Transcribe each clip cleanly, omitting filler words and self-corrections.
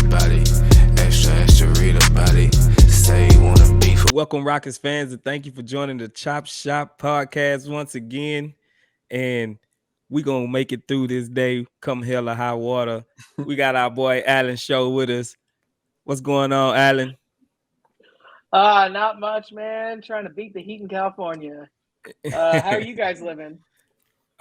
about it. Extra, extra, read about it. Say you wanna be for. Welcome, Rockets fans, and thank you for joining the Chop Shop podcast once again. And we gonna make it through this day, come hell or high water. We got our boy Alan Show with us. What's going on, Alan? Not much, man. Trying to beat the heat in California. How are you guys living?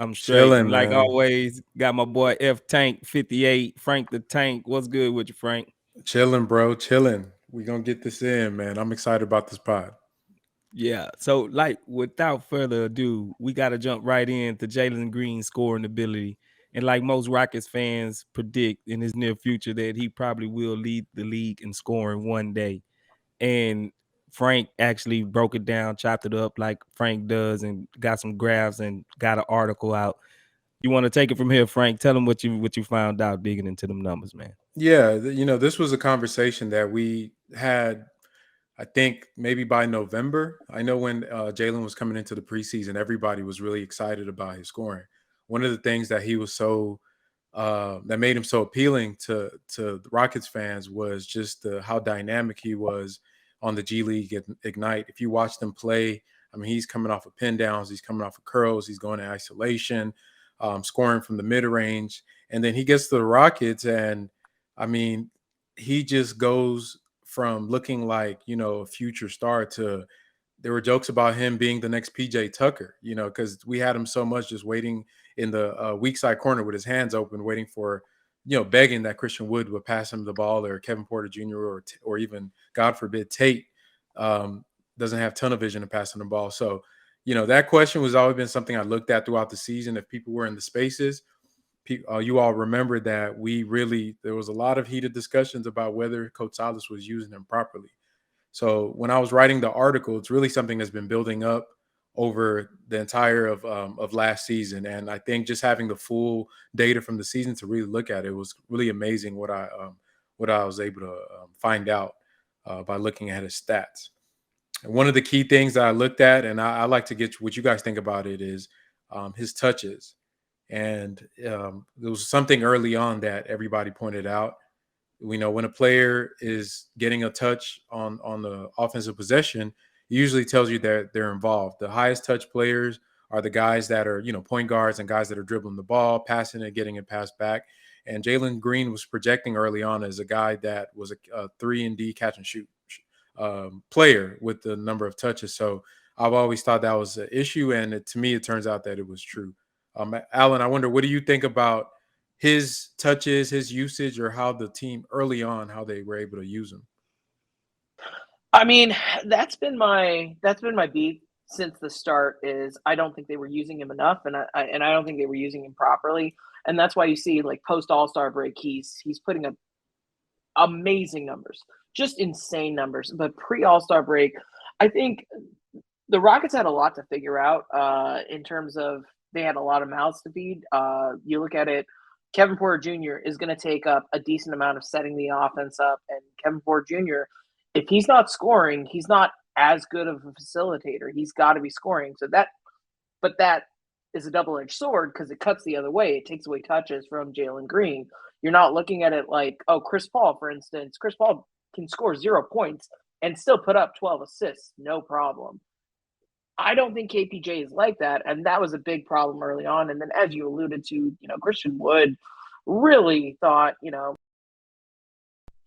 I'm straight, and Chilling, like man. always, got my boy F Tank 58, Frank the Tank. What's good with you, Frank? Chilling, bro. Chilling. We gonna get this in, man. I'm excited about this pod. Yeah. So, like, without further ado, we got to jump right into Jalen Green's scoring ability. And like most Rockets fans predict in his near future, that he probably will lead the league in scoring one day. And Frank actually broke it down, chopped it up like Frank does, and got some graphs and got an article out. You want to take it from here, Frank? Tell them what you found out digging into them numbers, man. Yeah, this was a conversation that we had. I think maybe by November. I know when Jalen was coming into the preseason, everybody was really excited about his scoring. One of the things that he was so that made him so appealing to the Rockets fans was just how dynamic he was on the G League Ignite. If you watch them play, I mean, he's coming off of pin downs, he's coming off of curls, he's going to isolation, scoring from the mid range, and then he gets to the Rockets, and I mean, he just goes from looking like a future star to there were jokes about him being the next PJ Tucker, because we had him so much just waiting in the weak side corner with his hands open, waiting for, begging that Christian Wood pass him the ball, or Kevin Porter Jr. or even, God forbid, Tate doesn't have tunnel vision of passing the ball. So, that question was always been something I looked at throughout the season. If people were in the spaces, you all remember that there was a lot of heated discussions about whether Coach Salas was using him properly. So when I was writing the article, it's really something that's been building up over the entire of last season, and I think just having the full data from the season to really look at it was really amazing. What I was able to find out by looking at his stats. And one of the key things that I looked at, and I like to get what you guys think about it, is his touches. And there was something early on that everybody pointed out. We know when a player is getting a touch on the offensive possession, it usually tells you that they're involved. The highest touch players are the guys that are, point guards and guys that are dribbling the ball, passing it, getting it passed back. And Jalen Green was projecting early on as a guy that was a 3-and-D catch and shoot player with the number of touches. So I've always thought that was an issue. And to me, it turns out that it was true. Alan, I wonder, what do you think about his touches, his usage, or how the team early on, how they were able to use him? I mean, that's been my beef since the start. Is I don't think they were using him enough, and I don't think they were using him properly, and that's why you see like post All-Star break, he's putting up amazing numbers, just insane numbers. But pre All-Star break, I think the Rockets had a lot to figure out in terms of. They had a lot of mouths to feed. You look at it, Kevin Porter Jr. is going to take up a decent amount of setting the offense up. And Kevin Porter Jr., if he's not scoring, he's not as good of a facilitator. He's got to be scoring. But that is a double-edged sword because it cuts the other way. It takes away touches from Jalen Green. You're not looking at it like, Chris Paul, for instance. Chris Paul can score 0 points and still put up 12 assists, no problem. I don't think KPJ is like that, and that was a big problem early on. And then, as you alluded to, Christian Wood really thought, he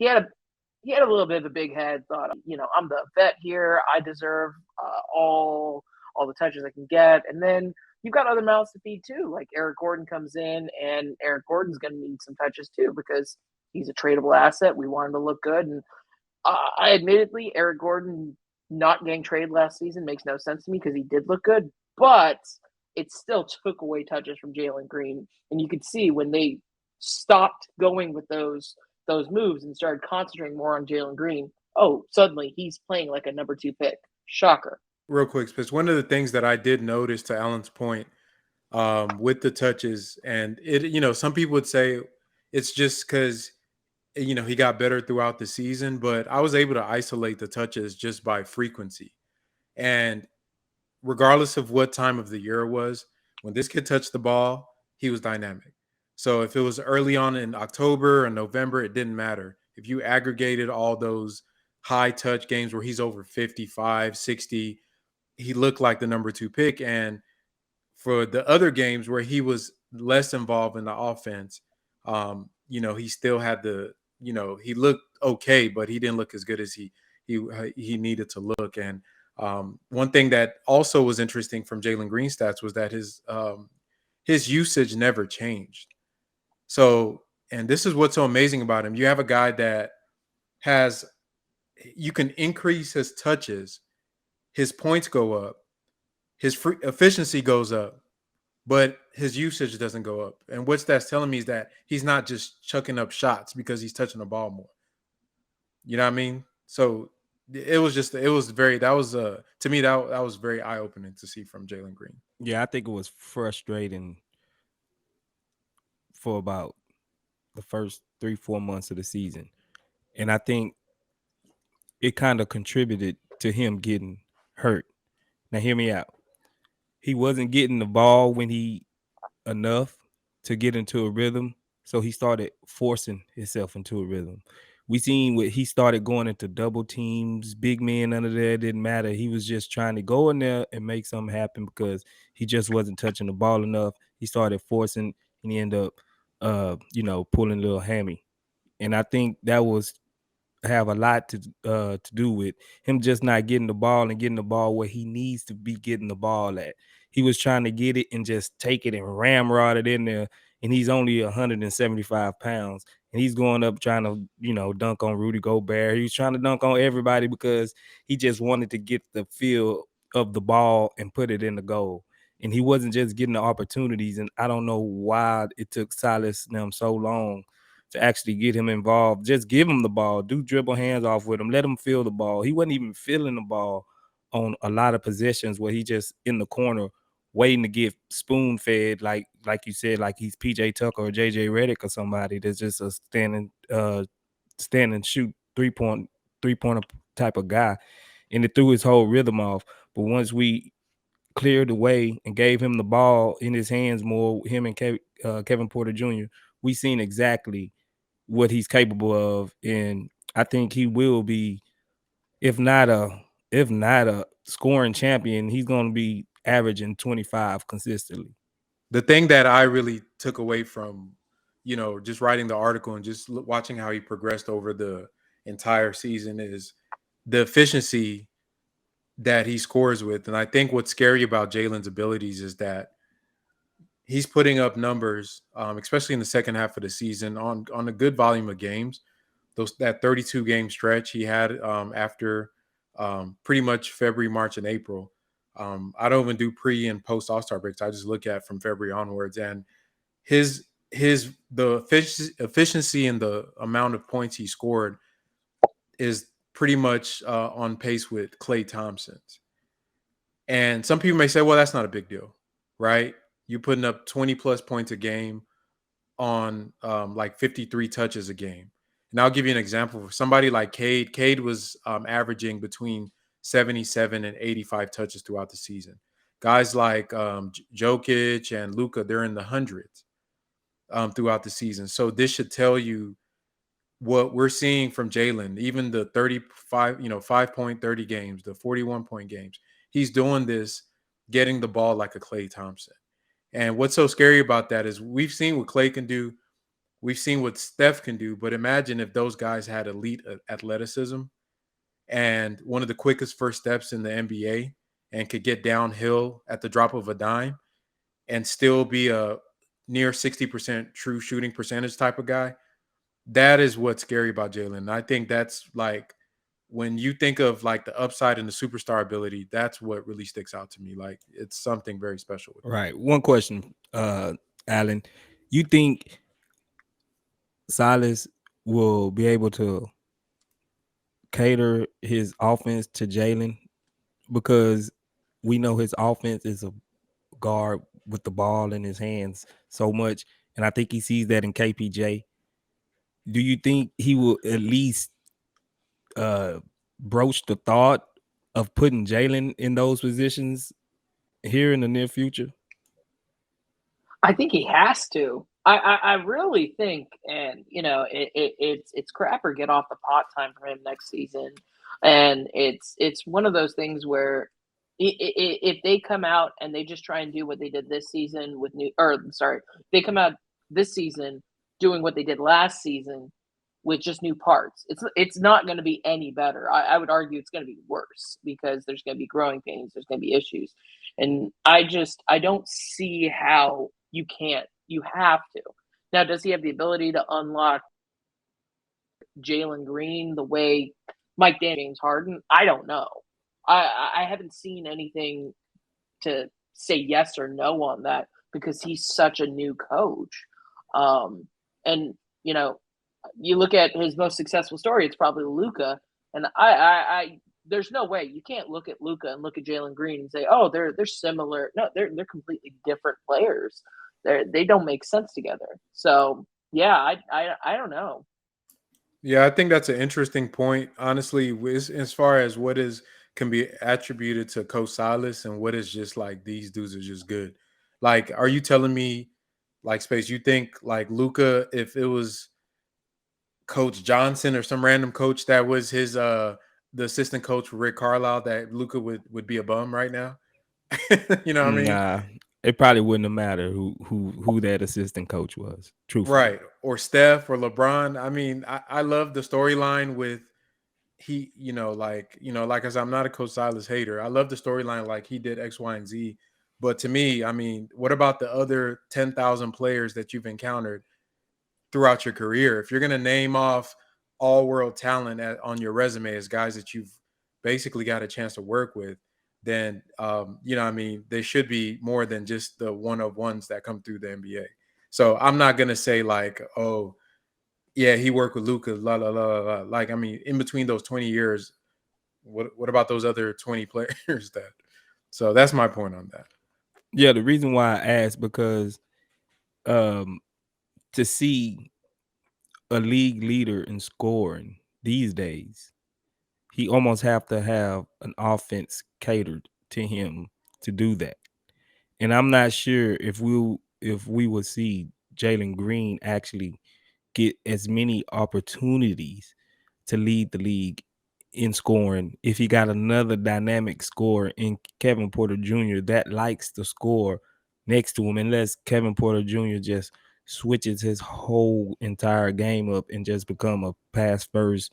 had a little bit of a big head. Thought, I'm the vet here. I deserve all the touches I can get. And then you've got other mouths to feed too. Like Eric Gordon comes in, and Eric Gordon's going to need some touches too because he's a tradable asset. We want him to look good, and I admittedly, Eric Gordon not getting traded last season makes no sense to me because he did look good, but it still took away touches from Jalen Green. And you could see when they stopped going with those moves and started concentrating more on Jalen Green, suddenly he's playing like a number 2 pick. Shocker. Real quick, Spitz, one of the things that I did notice, to Alan's point, with the touches, and it, some people would say it's just because he got better throughout the season, but I was able to isolate the touches just by frequency. And regardless of what time of the year it was, when this kid touched the ball, he was dynamic. So if it was early on in October or November, it didn't matter. if you aggregated all those high touch games where he's over 55, 60, he looked like the number 2 pick. And for the other games where he was less involved in the offense, he still had he looked okay, but he didn't look as good as he needed to look. And one thing that also was interesting from Jalen Green stats was that his usage never changed. So, and this is what's so amazing about him. You have a guy that you can increase his touches, his points go up, his free efficiency goes up, but his usage doesn't go up. And what that's telling me is that he's not just chucking up shots because he's touching the ball more. You know what I mean? So to me, that was very eye-opening to see from Jalen Green. Yeah, I think it was frustrating for about the first 3-4 months of the season. And I think it kind of contributed to him getting hurt. Now, hear me out. He wasn't getting the ball enough to get into a rhythm, so he started forcing himself into a rhythm. We seen what he started going into double teams, big men under there, it didn't matter. He was just trying to go in there and make something happen because he just wasn't touching the ball enough. He started forcing, and he ended up, pulling a little hammy. And I think that was have a lot to do with him just not getting the ball and getting the ball where he needs to be getting the ball at. He was trying to get it and just take it and ramrod it in there, and he's only 175 pounds, and he's going up trying to, dunk on Rudy Gobert. He was trying to dunk on everybody because he just wanted to get the feel of the ball and put it in the goal. And he wasn't just getting the opportunities, and I don't know why it took Silas and them so long to actually get him involved. Just give him the ball, do dribble hands off with him, let him feel the ball. He wasn't even feeling the ball on a lot of possessions where he just in the corner waiting to get spoon fed, like you said, like he's PJ Tucker or JJ Redick or somebody that's just a stand and shoot three-pointer type of guy. And it threw his whole rhythm off. But once we cleared the way and gave him the ball in his hands more, him and Kevin Porter Jr., we seen exactly what he's capable of, and I think he will be, if not a scoring champion, he's going to be averaging 25 consistently. The thing that I really took away from, just writing the article and just watching how he progressed over the entire season is the efficiency that he scores with. And I think what's scary about Jalen's abilities is that he's putting up numbers, especially in the second half of the season, on a good volume of games. That 32 game stretch he had after pretty much February, March, and April. I don't even do pre and post All-Star breaks. I just look at from February onwards, and the efficiency and the amount of points he scored is pretty much on pace with Klay Thompson's. And some people may say, well, that's not a big deal, right? You're putting up 20 plus points a game on like 53 touches a game. And I'll give you an example. For somebody like Cade, Cade was averaging between 77 and 85 touches throughout the season. Guys like Jokic and Luka, they're in the hundreds throughout the season. So this should tell you what we're seeing from Jalen, even the 35, 5-point 30 games, the 41-point games. He's doing this, getting the ball like a Klay Thompson. And what's so scary about that is we've seen what Klay can do. We've seen what Steph can do. But imagine if those guys had elite athleticism and one of the quickest first steps in the NBA and could get downhill at the drop of a dime and still be a near 60% true shooting percentage type of guy. That is what's scary about Jalen. I think that's like when you think of like the upside and the superstar ability, that's what really sticks out to me. Like it's something very special. Right. One question, Alan. You think Silas will be able to cater his offense to Jalen? Because we know his offense is a guard with the ball in his hands so much. And I think he sees that in KPJ. Do you think he will at least broach the thought of putting Jalen in those positions here in the near future? I think he has to. I really think, and it's crap or get off the pot time for him next season, and it's one of those things where if they come out and they just try and do what they did this season with they come out this season doing what they did last season with just new parts, it's not going to be any better. I would argue it's going to be worse because there's going to be growing pains, there's going to be issues, and I don't see how you can't. You have to. Now, does he have the ability to unlock Jalen Green the way Mike D'Antoni, James Harden? I don't know. I haven't seen anything to say yes or no on that because he's such a new coach. And you look at his most successful story, it's probably Luka. And I there's no way you can't look at Luka and look at Jalen Green and say, oh, they're similar. No, they're completely different players. They don't make sense together. So yeah, I don't know. Yeah, I think that's an interesting point. Honestly, as far as can be attributed to Coach Silas and what is just like these dudes are just good. Like, are you telling me, like, Space, you think like Luka, if it was Coach Johnson or some random coach that was his the assistant coach for Rick Carlisle, that Luka would be a bum right now? You know what I mean? Nah, it probably wouldn't have mattered who that assistant coach was. Truthfully. Right. Or Steph or LeBron. I mean, I love the storyline with like I said, I'm not a Coach Silas hater. I love the storyline like he did X, Y, and Z. But to me, I mean, what about the other 10,000 players that you've encountered throughout your career? If you're going to name off all world talent on your resume as guys that you've basically got a chance to work with, then, I mean, there should be more than just the one-of-ones that come through the NBA. So I'm not going to say like, oh, yeah, he worked with Luka, la, la, la, la. Like, I mean, in between those 20 years, what about those other 20 players that? So that's my point on that. Yeah, the reason why I asked because to see a league leader in scoring these days, he almost have to have an offense catered to him to do that. And I'm not sure if we will see Jalen Green actually get as many opportunities to lead the league in scoring if he got another dynamic scorer in Kevin Porter Jr. that likes to score next to him, unless Kevin Porter Jr. just switches his whole entire game up and just become a pass first,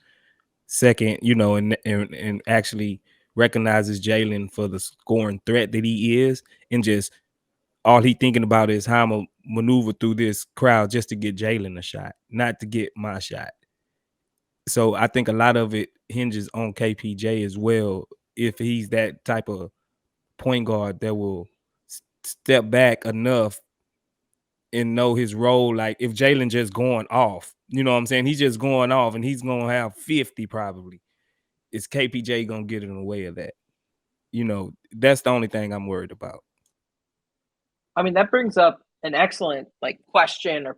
second, and actually recognizes Jalen for the scoring threat that he is, and just all he thinking about is how I'm gonna maneuver through this crowd just to get Jalen a shot, not to get my shot. So I think a lot of it hinges on KPJ as well. If he's that type of point guard that will step back enough and know his role, like if Jalen just going off, you know what I'm saying? He's just going off and he's going to have 50 probably. Is KPJ going to get in the way of that? That's the only thing I'm worried about. I mean, that brings up an excellent question or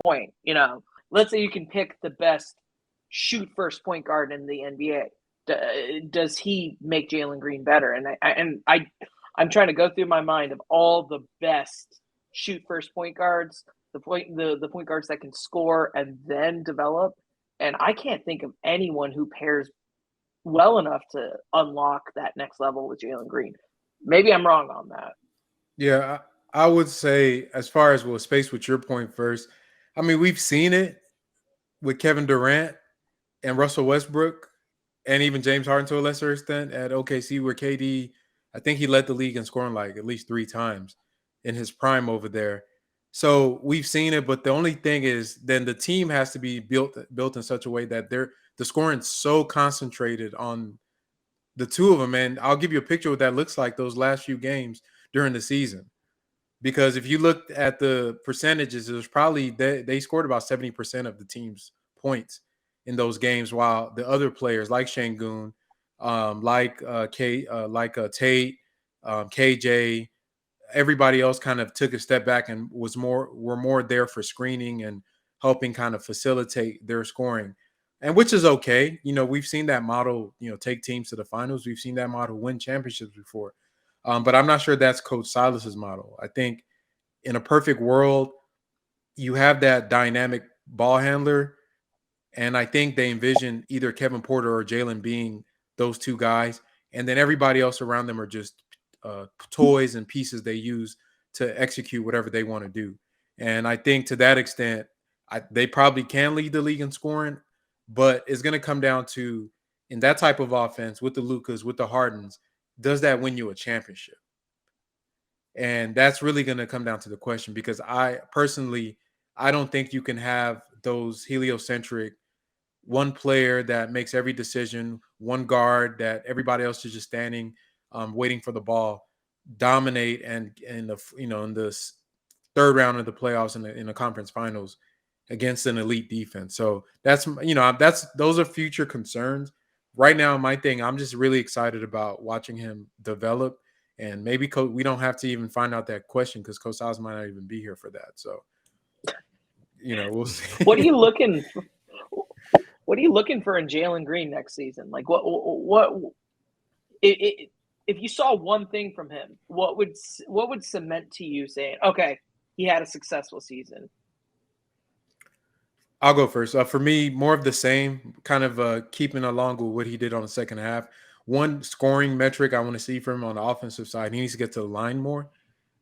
point. Let's say you can pick the best shoot first point guard in the NBA. Does he make Jalen Green better? And I'm trying to go through my mind of all the best shoot first point guards, the point guards that can score and then develop. And I can't think of anyone who pairs well enough to unlock that next level with Jalen Green. Maybe I'm wrong on that. Yeah, I would say, as far as Space, with your point first, I mean, we've seen it with Kevin Durant and Russell Westbrook and even James Harden to a lesser extent at OKC, where KD, I think he led the league in scoring like at least 3 times in his prime over there. So we've seen it, but the only thing is then the team has to be built in such a way that the scoring's so concentrated on the two of them. And I'll give you a picture of what that looks like those last few games during the season. Because if you looked at the percentages, it was probably they scored about 70% of the team's points in those games, while the other players like Şengün, Tate, KJ, everybody else kind of took a step back and were more there for screening and helping kind of facilitate their scoring, and which is okay. We've seen that model, take teams to the finals. We've seen that model win championships before. But I'm not sure that's Coach Silas's model. I think in a perfect world, you have that dynamic ball handler. And I think they envision either Kevin Porter or Jalen being those two guys. And then everybody else around them are just toys and pieces they use to execute whatever they want to do. And I think to that extent, they probably can lead the league in scoring, but it's going to come down to, in that type of offense with the Lucas, with the Hardens, does that win you a championship? And that's really going to come down to the question, because I don't think you can have those heliocentric one player that makes every decision, one guard that everybody else is just standing, waiting for the ball, dominate, and in the third round of the playoffs in the conference finals against an elite defense. So those are future concerns. Right now, my thing, I'm just really excited about watching him develop, and maybe we don't have to even find out that question because Coach Oz might not even be here for that. So, we'll see. What are you looking for in Jalen Green next season? Like if you saw one thing from him, what would cement to you saying, okay, he had a successful season? I'll go first. For me, more of the same, kind of keeping along with what he did on the second half. One scoring metric I want to see from him on the offensive side, he needs to get to the line more.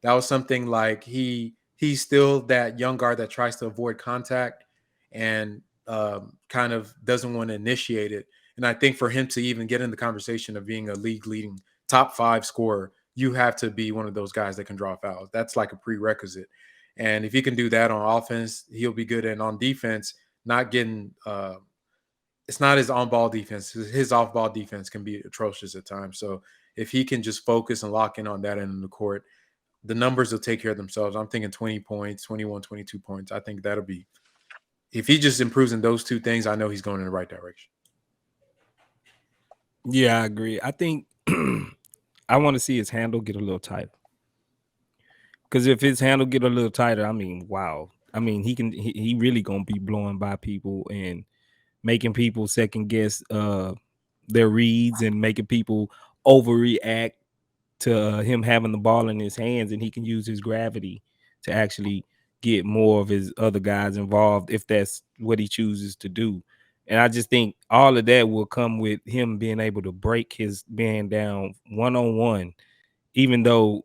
That was something like he's still that young guard that tries to avoid contact and kind of doesn't want to initiate it. And I think for him to even get in the conversation of being a league-leading top 5 scorer, you have to be one of those guys that can draw fouls. That's like a prerequisite. And if he can do that on offense, he'll be good. And on defense, not getting it's not his on-ball defense. His off-ball defense can be atrocious at times. So if he can just focus and lock in on that end of the court, the numbers will take care of themselves. I'm thinking 20 points, 21, 22 points. I think that'll be – if he just improves in those two things, I know he's going in the right direction. Yeah, I agree. I think I want to see his handle get a little tighter. Because if his handle get a little tighter, I mean, wow. I mean, he really gonna be blowing by people and making people second guess their reads and making people overreact to him having the ball in his hands, and he can use his gravity to actually get more of his other guys involved if that's what he chooses to do. And I just think all of that will come with him being able to break his man down one-on-one, even though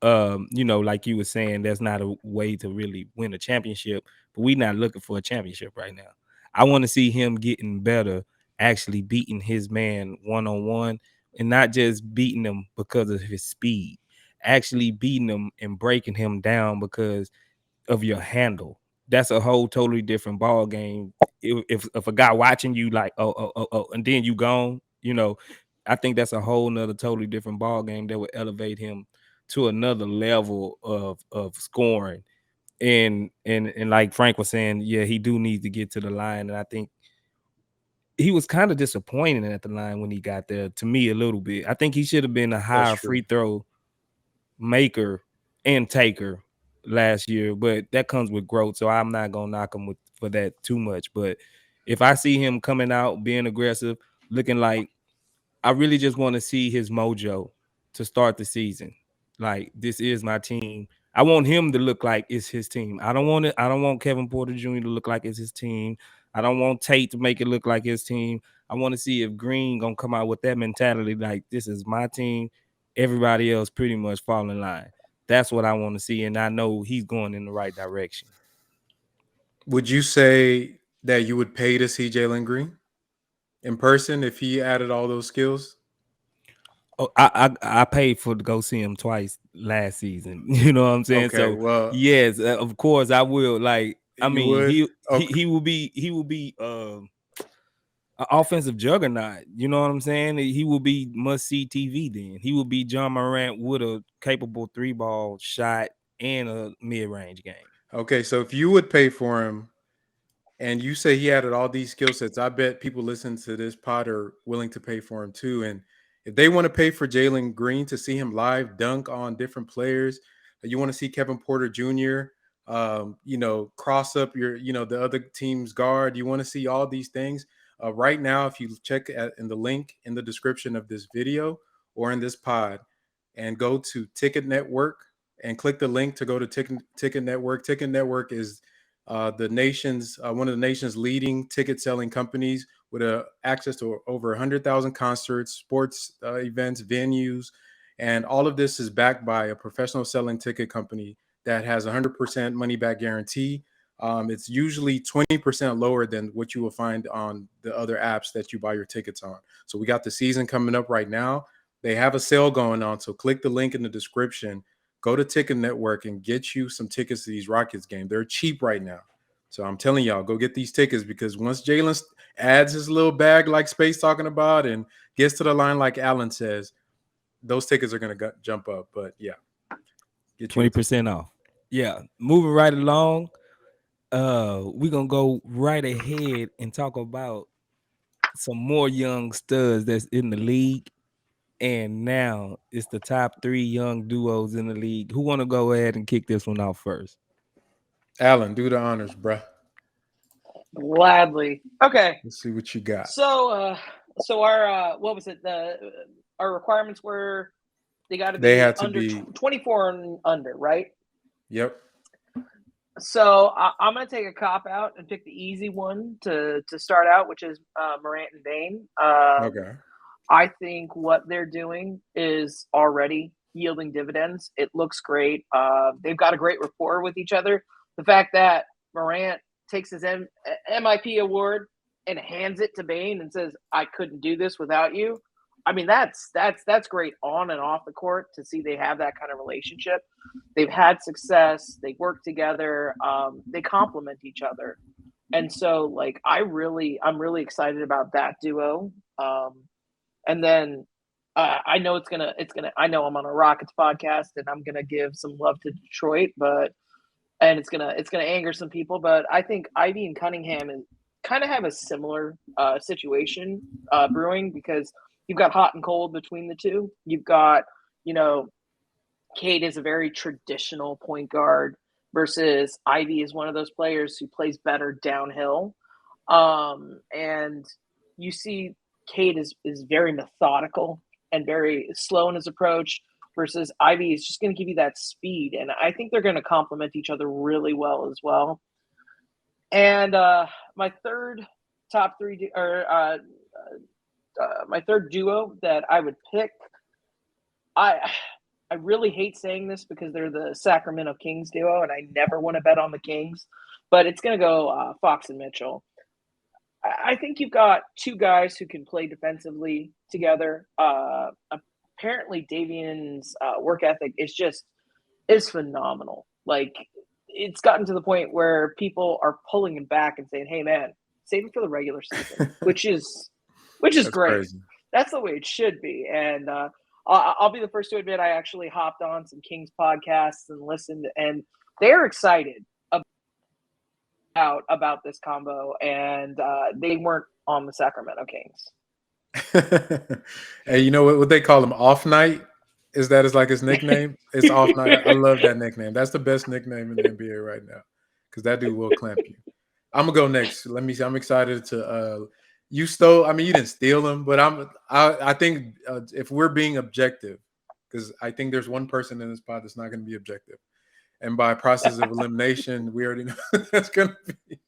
like you were saying, that's not a way to really win a championship, but we're not looking for a championship right now. I want to see him getting better, actually beating his man one-on-one, and not just beating him because of his speed, actually beating him and breaking him down because of your handle. That's a whole totally different ball game. If a guy watching you like, oh, and then you gone, I think that's a whole nother totally different ball game that would elevate him to another level of scoring. And like Frank was saying, yeah, he do need to get to the line. And I think he was kind of disappointed at the line when he got there, to me, a little bit. I think he should have been a higher free throw maker and taker last year, but that comes with growth. So I'm not gonna knock him for that too much. But if I see him coming out, being aggressive, looking like, I really just want to see his mojo to start the season. Like, this is my team. I want him to look like it's his team. I don't want Kevin Porter Jr. to look like it's his team. I don't want Tate to make it look like his team. I want to see if Green gonna come out with that mentality, like, this is my team. Everybody else pretty much fall in line. That's what I want to see, and I know he's going in the right direction. Would you say that you would pay to see Jalen Green in person if he added all those skills? Oh, I paid to go see him twice last season. You know what I'm saying? Okay, So well, yes, of course I will. Like, I you mean, would? he will be an offensive juggernaut. You know what I'm saying? He will be must see TV. Then he will be John Morant with a capable 3-ball shot and a mid range game. Okay, so if you would pay for him, and you say he added all these skill sets, I bet people listening to this pod are willing to pay for him too. And if they want to pay for Jalen Green to see him live dunk on different players, you want to see Kevin Porter Jr., cross up the other team's guard. You want to see all these things. Right now, if you check in the link in the description of this video or in this pod and go to Ticket Network and click the link to go to Ticket Network. Ticket Network is the nation's one of the nation's leading ticket selling companies with access to over 100,000 concerts, sports events, venues, and all of this is backed by a professional selling ticket company that has 100% money back guarantee. It's usually 20% lower than what you will find on the other apps that you buy your tickets on. So we got the season coming up right now. They have a sale going on. So click the link in the description, go to Ticket Network and get you some tickets to these Rockets games. They're cheap right now. So I'm telling y'all, go get these tickets because once Jalen adds his little bag like Space talking about and gets to the line like Allen says, those tickets are going to jump up. But yeah, get 20% off. Yeah, moving right along. We're gonna go right ahead and talk about some more young studs that's in the league. And now it's the top 3 young duos in the league. Who want to go ahead and kick this one off first? Allen, do the honors, bruh. Gladly. Okay. Let's see what you got. So our what was it? Our requirements were they had to be 24 and under, right? Yep. So I'm going to take a cop out and pick the easy one to start out, which is Morant and Bane. Okay. I think what they're doing is already yielding dividends. It looks great. They've got a great rapport with each other. The fact that Morant takes his MIP award and hands it to Bane and says, "I couldn't do this without you." I mean, that's great on and off the court to see they have that kind of relationship. They've had success. They work together. They complement each other. And so, like, I'm really excited about that duo. And then I know I know I'm on a Rockets podcast and I'm going to give some love to Detroit, and it's going to anger some people, but I think Ivey and Cunningham kind of have a similar situation brewing because you've got hot and cold between the two. You've got, Cade is a very traditional point guard versus Ivey is one of those players who plays better downhill. And you see Cade is very methodical and very slow in his approach versus Ivey is just going to give you that speed. And I think they're going to complement each other really well as well. And my third my third duo that I would pick, I really hate saying this because they're the Sacramento Kings duo, and I never want to bet on the Kings, but it's going to go Fox and Mitchell. I think you've got two guys who can play defensively together. Apparently, Davion's work ethic is phenomenal. Like, it's gotten to the point where people are pulling him back and saying, "Hey, man, save it for the regular season," which is great. Crazy. That's the way it should be. And I'll be the first to admit I actually hopped on some Kings podcasts and listened, and they're excited about this combo, and they weren't on the Sacramento Kings. Hey, you know what they call him? Off Night? Is like his nickname? It's Off Night. I love that nickname. That's the best nickname in the NBA right now because that dude will clamp you. I'm gonna go next. Let me see. I'm excited to. You stole. I mean, you didn't steal him, but I think if we're being objective, because I think there's one person in this pod that's not going to be objective, and by process of elimination, we already know that's going to be.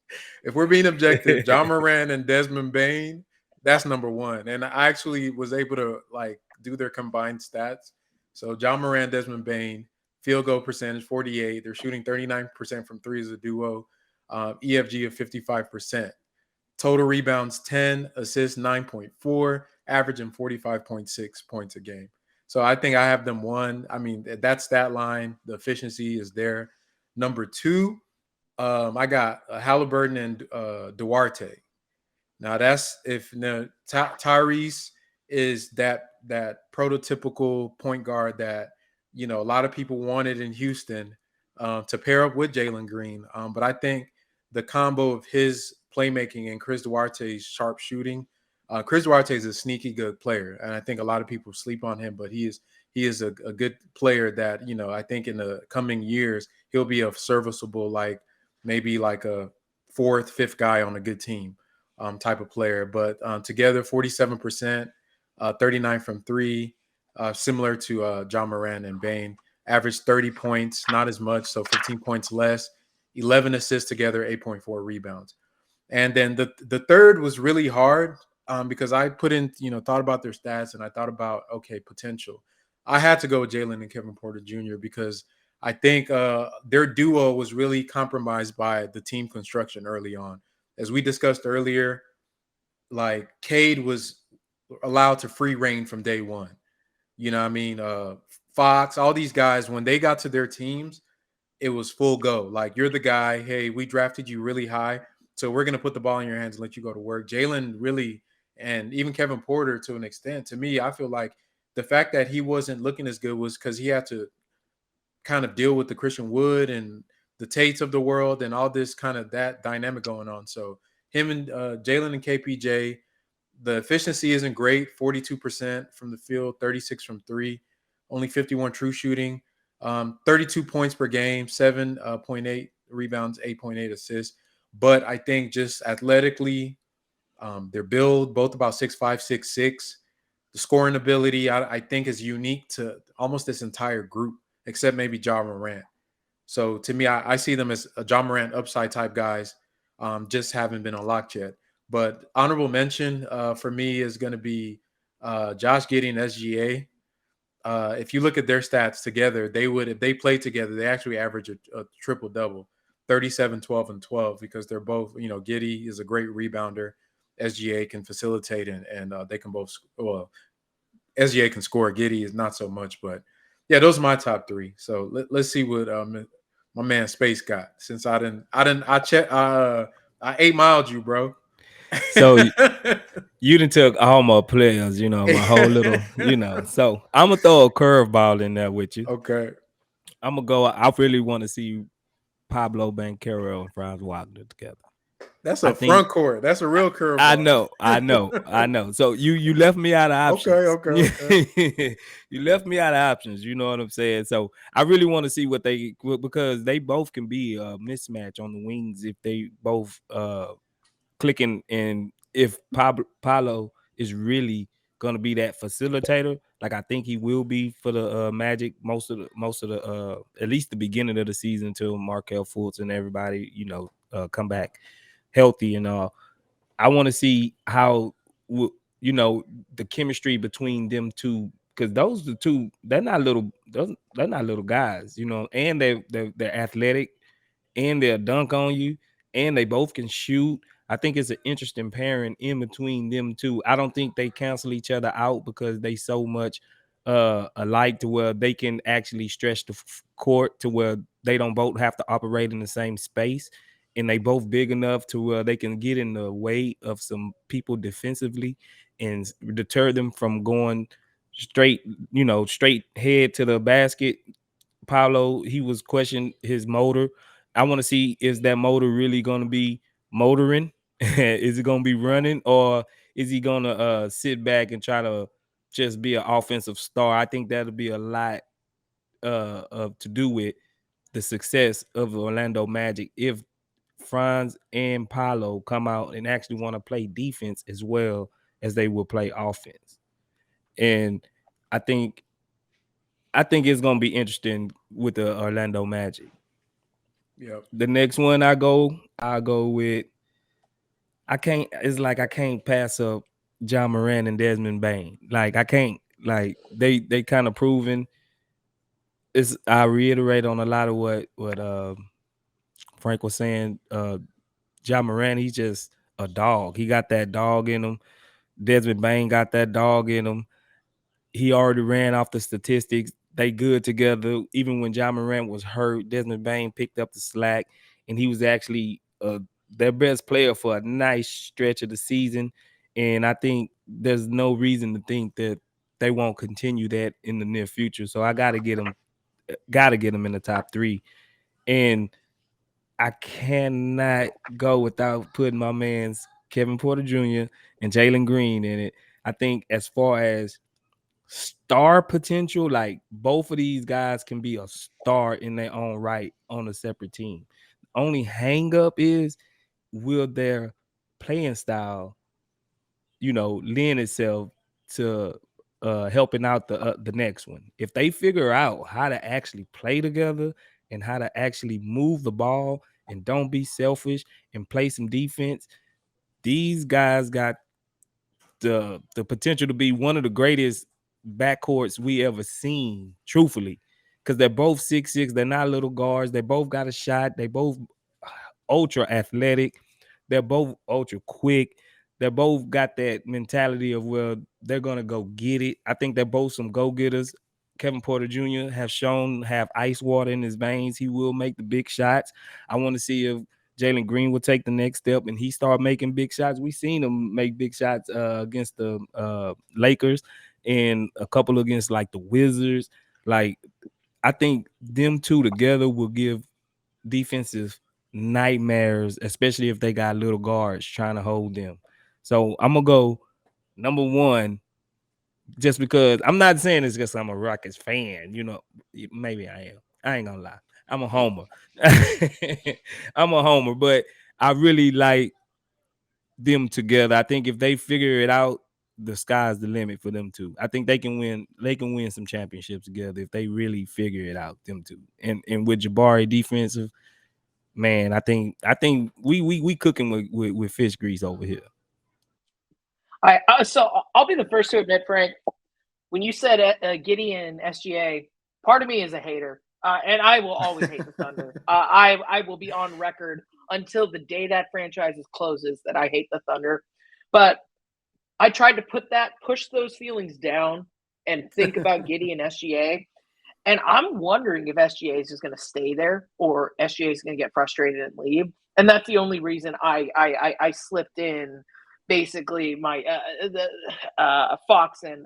If we're being objective, Ja Morant and Desmond Bane, that's number one. And I actually was able to do their combined stats. So Ja Morant, Desmond Bane, field goal percentage 48. They're shooting 39% from three as a duo. EFG of 55%. Total rebounds 10, assists 9.4, averaging 45.6 points a game. So I think I have them one. I mean, that stat line, the efficiency is there. Number two, I got Haliburton and Duarte. Now that's if Tyrese is that prototypical point guard that a lot of people wanted in Houston to pair up with Jalen Green. But I think the combo of his playmaking and Chris Duarte's sharp shooting. Chris Duarte is a sneaky good player, and I think a lot of people sleep on him, but he is a good player that, I think in the coming years, he'll be a serviceable, maybe a fourth, fifth guy on a good team type of player. But together, 47%, 39 from three, similar to Ja Morant and Bane. averaged 30 points, not as much, so 15 points less, 11 assists together, 8.4 rebounds. And then the third was really hard because I put in, thought about their stats and I thought about, okay, potential. I had to go with Jalen and Kevin Porter Jr. because I think their duo was really compromised by the team construction early on. As we discussed earlier, like Cade was allowed to free reign from day one. You know what I mean? Fox, all these guys, when they got to their teams, it was full go. Like, you're the guy. Hey, we drafted you really high, so we're going to put the ball in your hands and let you go to work. Jalen really, and even Kevin Porter to an extent, to me, I feel like the fact that he wasn't looking as good was because he had to kind of deal with the Christian Wood and the Tates of the world and all this kind of that dynamic going on. So him and Jalen and KPJ, the efficiency isn't great. 42% from the field, 36 from three, only 51 true shooting, 32 points per game, 7.8 rebounds, 8.8 assists. But I think just athletically, their build, both about 6'5", 6'6". The scoring ability, I think, is unique to almost this entire group, except maybe Ja Morant. So to me, I see them as a Ja Morant upside type guys, just haven't been unlocked yet. But honorable mention for me is going to be Josh Giddey and SGA. If you look at their stats together, if they played together, they actually average a triple double, 37, 12, and 12, because they're both, Giddey is a great rebounder. SGA can facilitate and they can both, well, SGA can score. Giddey is not so much, but yeah, those are my top three. So let's see what my man Space got. Since I 8 miled you, bro. So you done took all my players, my whole little, So I'm gonna throw a curveball in there with you. Okay. I'm gonna go. I really want to see Pablo Banchero and Franz Wagner together. That's a front court. That's a real curveball. I know. So you left me out of options. Okay. You left me out of options. You know what I'm saying? So I really want to see because they both can be a mismatch on the wings if they both clicking, and if Paulo is really gonna be that facilitator, like I think he will be for the Magic most of the at least the beginning of the season until Markelle Fultz and everybody come back healthy and all. I want to see how the chemistry between them two, because those the two, they're not little guys, and they're athletic and they'll dunk on you and they both can shoot. I think it's an interesting pairing in between them two. I don't think they cancel each other out because they so much alike to where they can actually stretch the court to where they don't both have to operate in the same space, and they both big enough to where they can get in the way of some people defensively and deter them from going straight head to the basket. Paulo, he was questioning his motor. I want to see, is that motor really going to be motoring? Is it going to be running, or is he going to sit back and try to just be an offensive star? I think that'll be a lot to do with the success of Orlando Magic if Franz and Paulo come out and actually want to play defense as well as they will play offense. And I think it's going to be interesting with the Orlando Magic. Yep. The next one I'll go with, I can't pass up John Morant and Desmond Bane. Like, I can't, like, they kind of proven. I reiterate on a lot of what Frank was saying. John Morant, he's just a dog. He got that dog in him. Desmond Bane got that dog in him. He already ran off the statistics. They good together. Even when John Morant was hurt, Desmond Bane picked up the slack, and he was actually their best player for a nice stretch of the season. And I think there's no reason to think that they won't continue that in the near future. So I gotta get them in the top three. And I cannot go without putting my man's Kevin Porter Jr. and Jalen Green in it. I think as far as star potential, like, both of these guys can be a star in their own right on a separate team. Only hang up is, will their playing style lend itself to helping out the next one. If they figure out how to actually play together and how to actually move the ball and don't be selfish and play some defense, these guys got the potential to be one of the greatest backcourts we ever seen, truthfully, because they're both 6'6". They're not little guards. They both got a shot. They both ultra athletic. They're both ultra quick. They both got that mentality of, well, they're gonna go get it. I think they're both some go-getters. Kevin Porter Jr. have ice water in his veins. He will make the big shots. I want to see if Jalen Green will take the next step and he start making big shots. We've seen him make big shots against the Lakers and a couple against like the Wizards. Like, I think them two together will give defensive nightmares, especially if they got little guards trying to hold them. So I'm gonna go number one, just because I'm not saying it's because I'm a Rockets fan. You know, maybe I am. I ain't gonna lie. I'm a homer. I'm a homer, but I really like them together. I think if they figure it out, the sky's the limit for them two. I think they can win. They can win some championships together if they really figure it out. Them two, and with Jabari defensive, man, I think we cooking with fish grease over here. So I'll be the first to admit, Frank, when you said Giddey and SGA, part of me is a hater, and I will always hate the Thunder. I will be on record until the day that franchise closes that I hate the Thunder. But I tried to push those feelings down and think about Giddey and SGA. And I'm wondering if SGA is just going to stay there or SGA is going to get frustrated and leave. And that's the only reason I slipped in basically my Fox and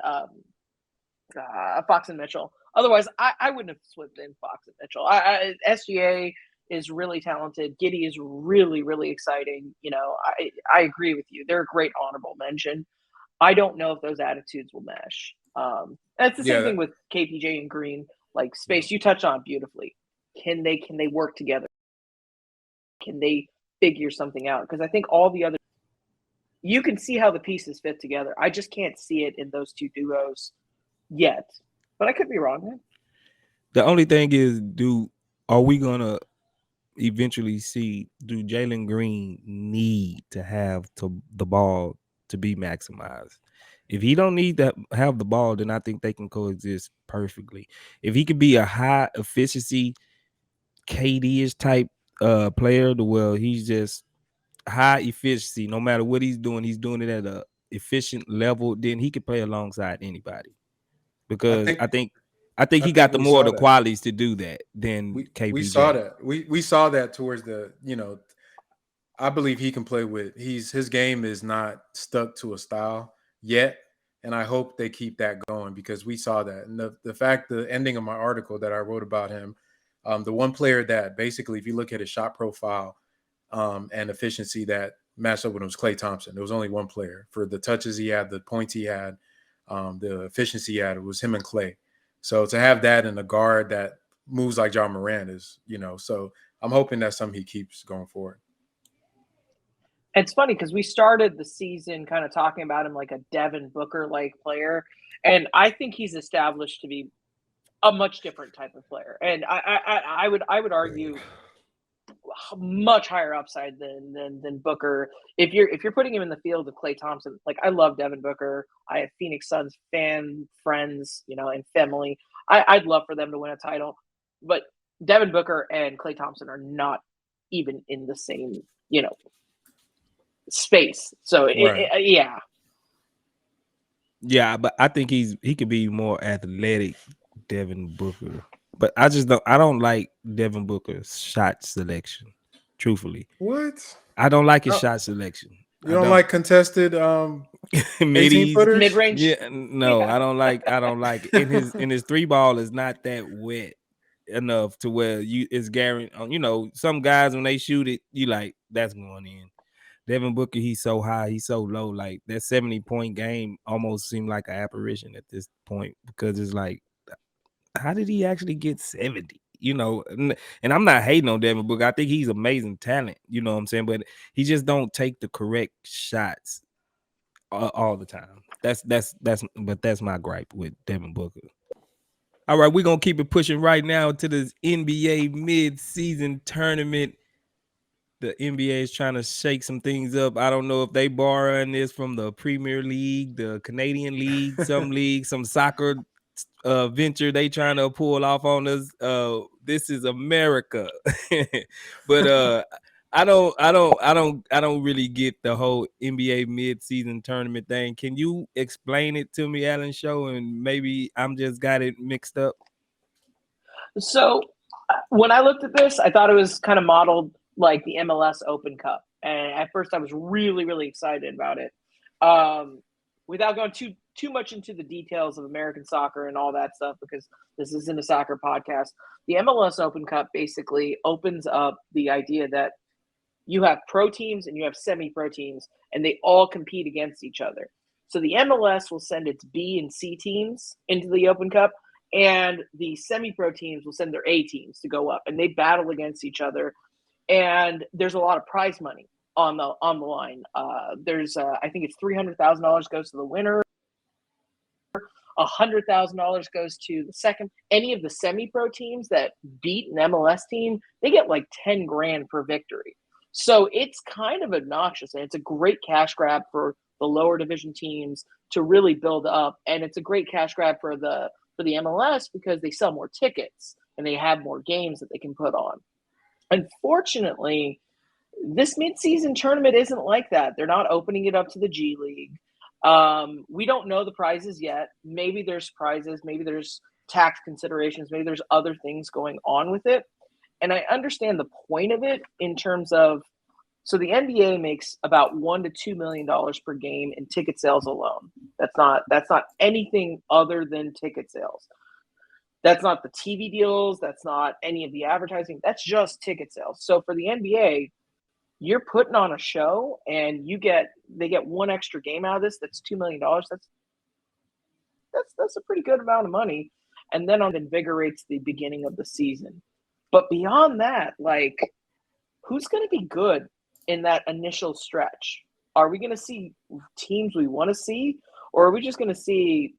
Mitchell. Otherwise, I wouldn't have slipped in Fox and Mitchell. SGA is really talented. Giddey is really, really exciting. You know, I agree with you. They're a great honorable mention. I don't know if those attitudes will mesh. That's the same thing with KPJ and Green. Like, Space, you touched on beautifully. Can they work together? Can they figure something out? Because I think all the other, you can see how the pieces fit together. I just can't see it in those two duos yet. But I could be wrong, man. The only thing is, are we gonna eventually see, do Jalen Green need to have the ball to be maximized? If he don't need to have the ball, then I think they can coexist perfectly. If he could be a high efficiency KD-ish type player, he's just high efficiency, no matter what he's doing it at a efficient level, then he could play alongside anybody. Because I think he got the more of the qualities to do that than KPJ. We saw that. We saw that towards the, you know, I believe he can play with, his game is not stuck to a style yet. And I hope they keep that going because we saw that. And the ending of my article that I wrote about him, the one player that basically, if you look at his shot profile and efficiency that matched up with him was Klay Thompson. There was only one player. For the touches he had, the points he had, the efficiency he had, it was him and Klay. So to have that in a guard that moves like Ja Morant is, you know, so I'm hoping that's something he keeps going forward. It's funny because we started the season kind of talking about him like a Devin Booker-like player, and I think he's established to be a much different type of player. And I would argue much higher upside than Booker. If you're putting him in the field of Klay Thompson, like I love Devin Booker. I have Phoenix Suns friends, you know, and family. I'd love for them to win a title, but Devin Booker and Klay Thompson are not even in the same, you know, space. So right. Yeah, but I think he could be more athletic, Devin Booker. But I don't like Devin Booker's shot selection, truthfully. What? I don't like his shot selection. You don't like contested 18-footers? Mid-range? Yeah, no, yeah. I don't like it. In his three ball is not that wet enough to where it's guaranteed. You know, some guys when they shoot it, you like that's going in. Devin Booker, he's so high, he's so low. Like that 70-point game almost seemed like an apparition at this point because it's like, how did he actually get 70? You know, and I'm not hating on Devin Booker. I think he's amazing talent. You know what I'm saying? But he just don't take the correct shots all the time. That's my gripe with Devin Booker. All right, we're gonna keep it pushing right now to this NBA mid-season tournament. The NBA is trying to shake some things up. I don't know if they borrowing this from the Premier League, the Canadian League, some soccer venture they trying to pull off on us. This is America. But I don't really get the whole NBA mid-season tournament thing. Can you explain it to me, Alan Show? And maybe I'm just got it mixed up. So when I looked at this, I thought it was kind of modeled like the MLS Open Cup. And at first I was really, really excited about it. Without going too much into the details of American soccer and all that stuff, because this isn't a soccer podcast, the MLS Open Cup basically opens up the idea that you have pro teams and you have semi-pro teams, and they all compete against each other. So the MLS will send its B and C teams into the Open Cup, and the semi-pro teams will send their A teams to go up, and they battle against each other. And there's a lot of prize money on the line. There's I think it's $300,000 goes to the winner. $100,000 goes to the second. Any of the semi-pro teams that beat an MLS team, they get like 10 grand per victory. So it's kind of obnoxious, and it's a great cash grab for the lower division teams to really build up. And it's a great cash grab for the MLS because they sell more tickets and they have more games that they can put on. Unfortunately, this midseason tournament isn't like that. They're not opening it up to the G League. We don't know the prizes yet. Maybe there's prizes, maybe there's tax considerations, maybe there's other things going on with it. And I understand the point of it in terms of, so the NBA makes about $1 to $2 million per game in ticket sales alone. That's not anything other than ticket sales. That's not the TV deals. That's not any of the advertising. That's just ticket sales. So for the NBA, you're putting on a show, and they get one extra game out of this. That's $2 million. That's a pretty good amount of money. And then it invigorates the beginning of the season. But beyond that, like, who's going to be good in that initial stretch? Are we going to see teams we want to see, or are we just going to see,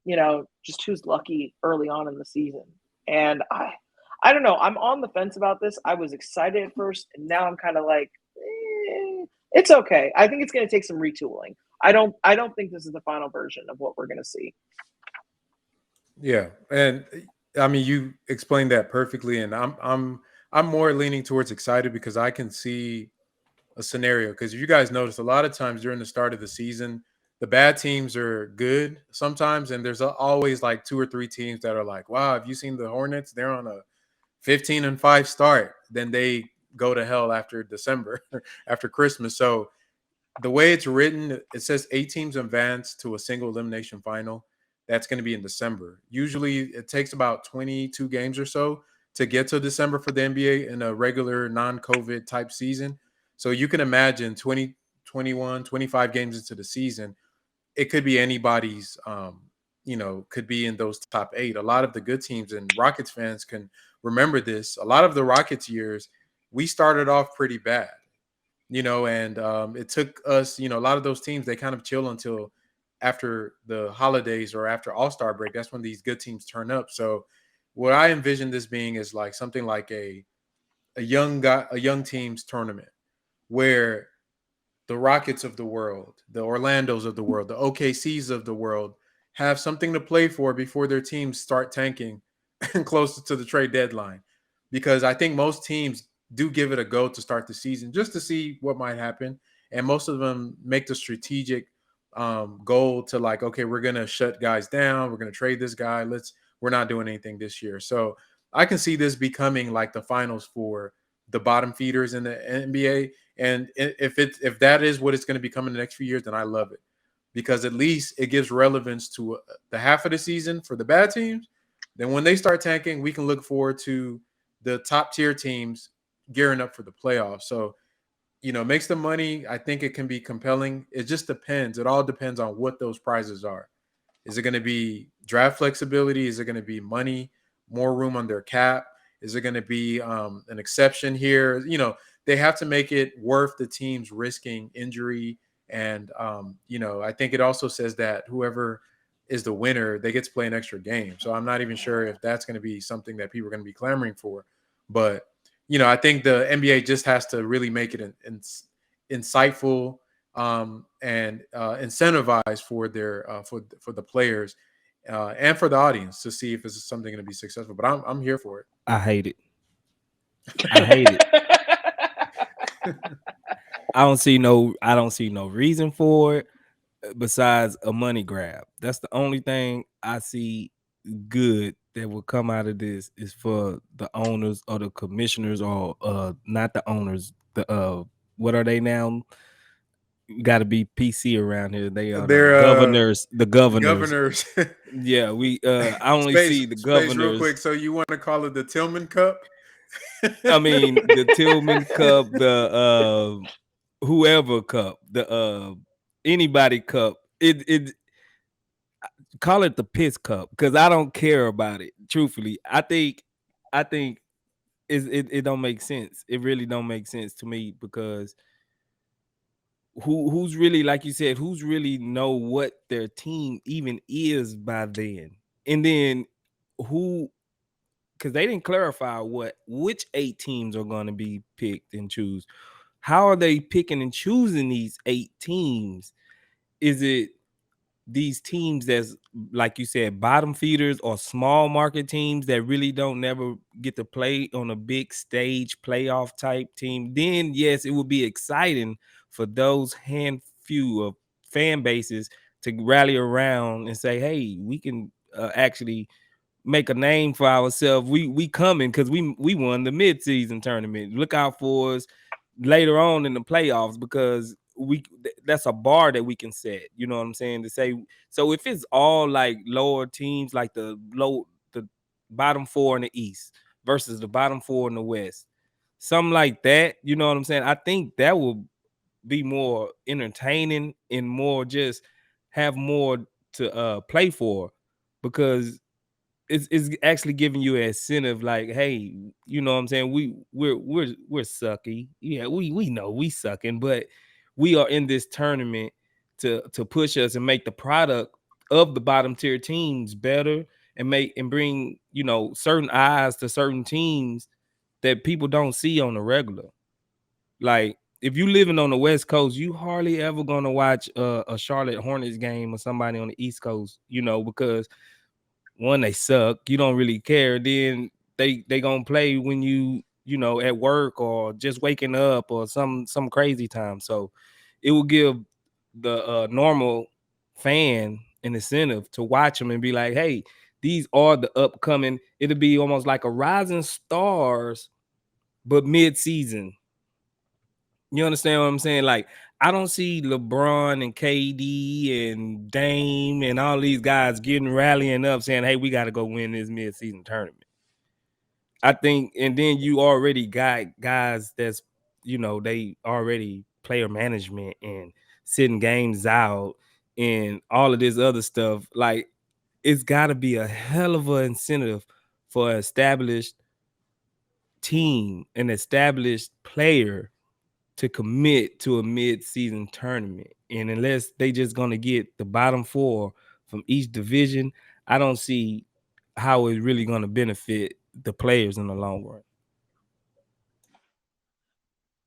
just who's lucky early on in the season? And I don't know. I'm on the fence about this. I was excited at first, and now I'm kind of like, it's okay. I think it's going to take some retooling. I don't think this is the final version of what we're going to see. Yeah, and I mean, you explained that perfectly, and I'm more leaning towards excited because I can see a scenario. Because if you guys notice, a lot of times during the start of the season, the bad teams are good sometimes, and there's always like 2 or 3 teams that are like, wow, have you seen the Hornets? They're on a 15-5 start. Then they go to hell after December, after Christmas. So the way it's written, it says 8 teams advance to a single elimination final. That's going to be in December. Usually it takes about 22 games or so to get to December for the NBA in a regular non-COVID type season. So you can imagine 20, 21, 25 games into the season, it could be anybody's, could be in those top 8. A lot of the good teams, and Rockets fans can remember this. A lot of the Rockets years, we started off pretty bad, and it took us, a lot of those teams, they kind of chill until after the holidays or after All-Star break. That's when these good teams turn up. So what I envision this being is like something like a young teams tournament where the Rockets of the world, the Orlandos of the world, the OKCs of the world have something to play for before their teams start tanking closer to the trade deadline. Because I think most teams do give it a go to start the season just to see what might happen. And most of them make the strategic goal to like, okay, we're going to shut guys down. We're going to trade this guy. We're not doing anything this year. So I can see this becoming like the finals for the bottom feeders in the NBA. And if that is what it's going to become in the next few years, then I love it, because at least it gives relevance to the half of the season for the bad teams. Then when they start tanking, we can look forward to the top tier teams gearing up for the playoffs. So, makes the money. I think it can be compelling. It just depends. It all depends on what those prizes are. Is it going to be draft flexibility? Is it going to be money, more room on their cap? Is it going to be an exception here? They have to make it worth the teams risking injury And I think it also says that whoever is the winner, they get to play an extra game. So I'm not even sure if that's going to be something that people are going to be clamoring for. But I think the NBA just has to really make it insightful and incentivized for their for the players and for the audience to see if it's something going to be successful. But I'm here for it. I hate it. I hate it. I don't see no reason for it besides a money grab. That's the only thing I see good that will come out of this is for the owners or the commissioners or not the owners. The what are they now? Got to be PC around here. They are They're governors. The governors. governors. Yeah, I only see the Space real governors. quick. So you want to call it the Tillman Cup? I mean, the Tillman Cup, the whoever cup, the anybody cup. It call it the piss cup because I don't care about it. Truthfully, I think it don't make sense. It really don't make sense to me because who's really, like you said, who's really know what their team even is by then, and then who, because they didn't clarify which 8 teams are going to be picked and choose. How are they picking and choosing these 8 teams? Is it these teams that's, like you said, bottom feeders or small market teams that really don't never get to play on a big stage playoff type team? Then yes, it would be exciting for those few of fan bases to rally around and say, hey, we can actually make a name for ourselves. We coming because we won the midseason tournament. Look out for us later on in the playoffs because that's a bar that we can set. You know what I'm saying? To say, so if it's all like lower teams, like the bottom 4 in the East versus the bottom 4 in the West, something like that. You know what I'm saying? I think that will be more entertaining and more just have more to play for because it's actually giving you an incentive, like, hey, you know what I'm saying? We're sucky. Yeah, we know we sucking, but we are in this tournament to push us and make the product of the bottom tier teams better and bring, certain eyes to certain teams that people don't see on the regular. Like if you living on the West Coast, you hardly ever gonna watch a Charlotte Hornets game or somebody on the East Coast, because one, they suck. You don't really care. Then they gonna play when you at work or just waking up or some crazy time. So it will give the normal fan an incentive to watch them and be like, hey, these are the upcoming. It'll be almost like a rising stars, but mid-season. You understand what I'm saying? Like, I don't see LeBron and KD and Dame and all these guys rallying up saying, hey, we got to go win this mid-season tournament. I think, and then you already got guys that's, they already player management and sitting games out and all of this other stuff. Like, it's got to be a hell of an incentive for an established team, an established player to commit to a mid-season tournament. And unless they just going to get the bottom 4 from each division, I don't see how it's really going to benefit the players in the long run.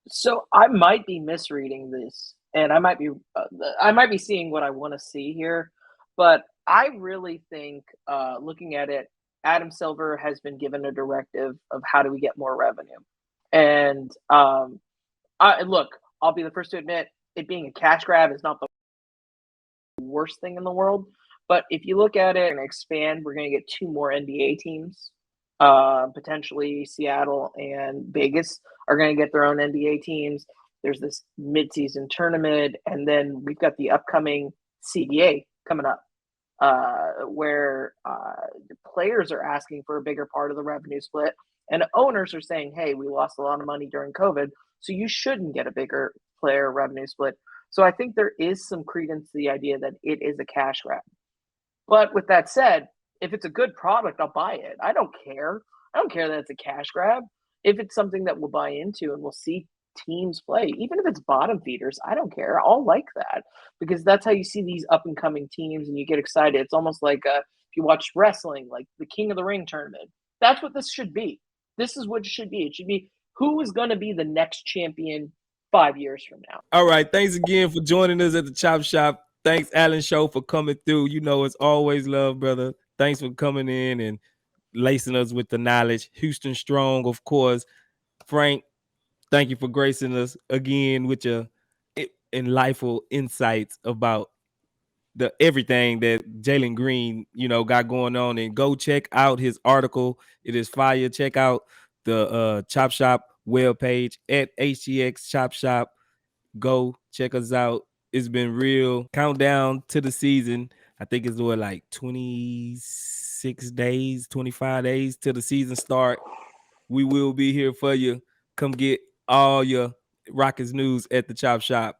So I might be misreading this, and I might be seeing what I want to see here, but I really think, looking at it, Adam Silver has been given a directive of how do we get more revenue, and I'll be the first to admit it being a cash grab is not the worst thing in the world, but if you look at it and expand, we're going to get 2 more NBA teams. Potentially Seattle and Vegas are going to get their own NBA teams. There's this midseason tournament, and then we've got the upcoming CBA coming up, where the players are asking for a bigger part of the revenue split, and owners are saying, hey, we lost a lot of money during COVID, so you shouldn't get a bigger player revenue split. So I think there is some credence to the idea that it is a cash grab. But with that said, if it's a good product, I'll buy it. I don't care. I don't care that it's a cash grab. If it's something that we'll buy into and we'll see teams play, even if it's bottom feeders. I don't care. I'll like that because that's how you see these up and coming teams and you get excited. It's almost like if you watch wrestling, like the King of the Ring tournament. That's what this should be. This is what it should be. It should be who is going to be the next champion 5 years from now. All right. Thanks again for joining us at the Chop Shop. Thanks, Alan Show, for coming through. You know, it's always love, brother. Thanks for coming in and lacing us with the knowledge. Houston Strong, of course. Frank, thank you for gracing us again with your enlightful insights about everything that Jalen Green, got going on. And go check out his article. It is fire. Check out the Chop Shop webpage at HGX Chop Shop. Go check us out. It's been real. Countdown to the season. I think it's like 26 days, 25 days till the season start. We will be here for you. Come get all your Rockets news at the Chop Shop.